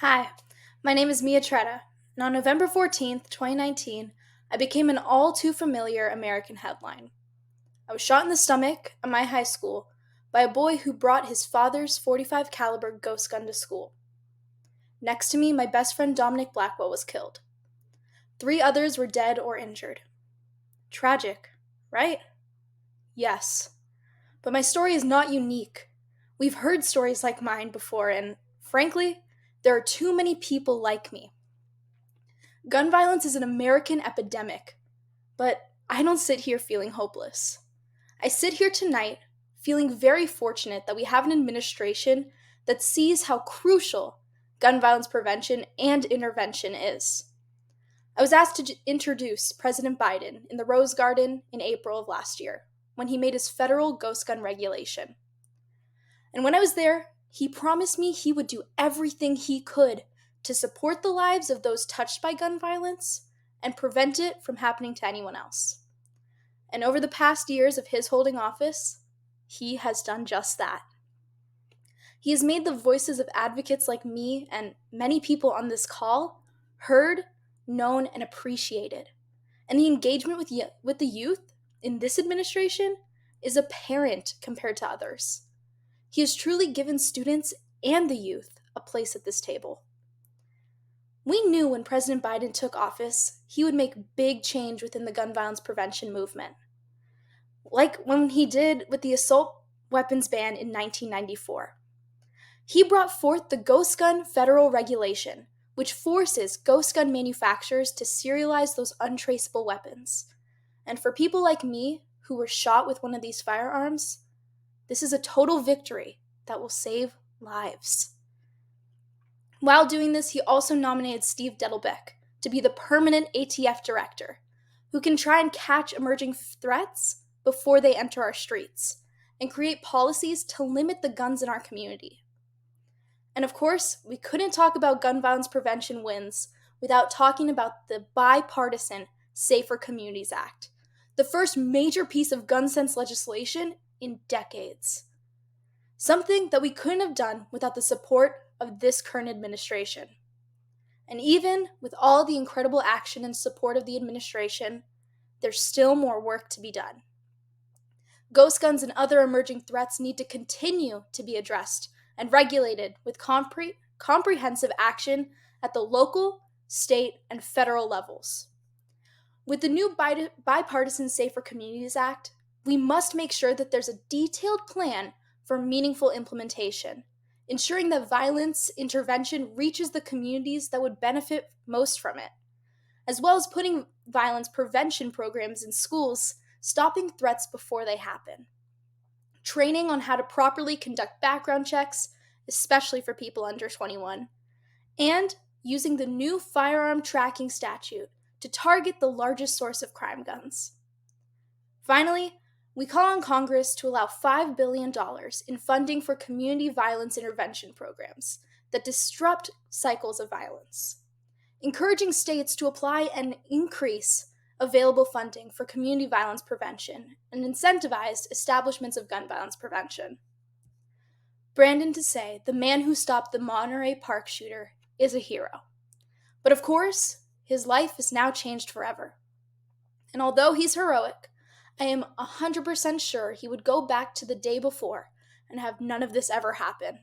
Hi, my name is Mia Tretta, and on November 14th, 2019, I became an all too familiar American headline. I was shot in the stomach at my high school by a boy who brought his father's 45 caliber ghost gun to school. Next to me, my best friend Dominic Blackwell was killed. 3 others were dead or injured. Tragic, right? Yes. But my story is not unique. We've heard stories like mine before, and frankly, there are too many people like me. Gun violence is an American epidemic, but I don't sit here feeling hopeless. I sit here tonight feeling very fortunate that we have an administration that sees how crucial gun violence prevention and intervention is. I was asked to introduce President Biden in the Rose Garden in April of last year when he made his federal ghost gun regulation. And when I was there, he promised me he would do everything he could to support the lives of those touched by gun violence and prevent it from happening to anyone else. And over the past years of his holding office, he has done just that. He has made the voices of advocates like me and many people on this call heard, known, and appreciated. And the engagement with the youth in this administration is apparent compared to others. He has truly given students and the youth a place at this table. We knew when President Biden took office, he would make big change within the gun violence prevention movement. Like when he did with the assault weapons ban in 1994. He brought forth the Ghost Gun Federal Regulation, which forces ghost gun manufacturers to serialize those untraceable weapons. And for people like me who were shot with one of these firearms, this is a total victory that will save lives. While doing this, he also nominated Steve Dettelbeck to be the permanent ATF director, who can try and catch emerging threats before they enter our streets and create policies to limit the guns in our community. And of course, we couldn't talk about gun violence prevention wins without talking about the bipartisan Safer Communities Act, the first major piece of gun sense legislation in decades. Something that we couldn't have done without the support of this current administration. And even with all the incredible action and support of the administration, there's still more work to be done. Ghost guns and other emerging threats need to continue to be addressed and regulated with comprehensive action at the local, state, and federal levels. With the new bipartisan Safer Communities Act, we must make sure that there's a detailed plan for meaningful implementation, ensuring that violence intervention reaches the communities that would benefit most from it, as well as putting violence prevention programs in schools, stopping threats before they happen. Training on how to properly conduct background checks, especially for people under 21, and using the new firearm tracking statute to target the largest source of crime guns. Finally, we call on Congress to allow $5 billion in funding for community violence intervention programs that disrupt cycles of violence, encouraging states to apply and increase available funding for community violence prevention and incentivize establishments of gun violence prevention. Brandon Tassay, the man who stopped the Monterey Park shooter, is a hero. But of course, his life is now changed forever. And although he's heroic, I am 100% sure he would go back to the day before and have none of this ever happen.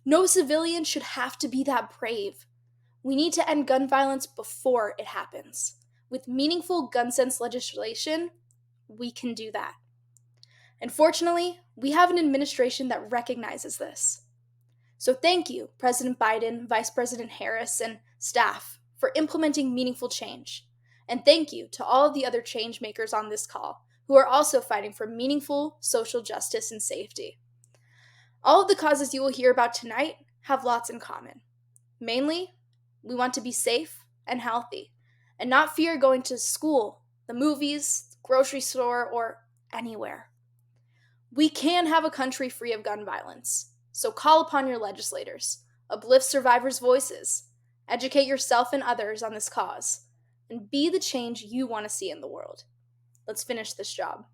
No civilian should have to be that brave. We need to end gun violence before it happens. With meaningful gun sense legislation, we can do that. And fortunately, we have an administration that recognizes this. So thank you, President Biden, Vice President Harris, and staff for implementing meaningful change. And thank you to all of the other change makers on this call who are also fighting for meaningful social justice and safety. All of the causes you will hear about tonight have lots in common. Mainly, we want to be safe and healthy and not fear going to school, the movies, grocery store, or anywhere. We can have a country free of gun violence, so call upon your legislators, uplift survivors' voices, educate yourself and others on this cause, and be the change you want to see in the world. Let's finish this job.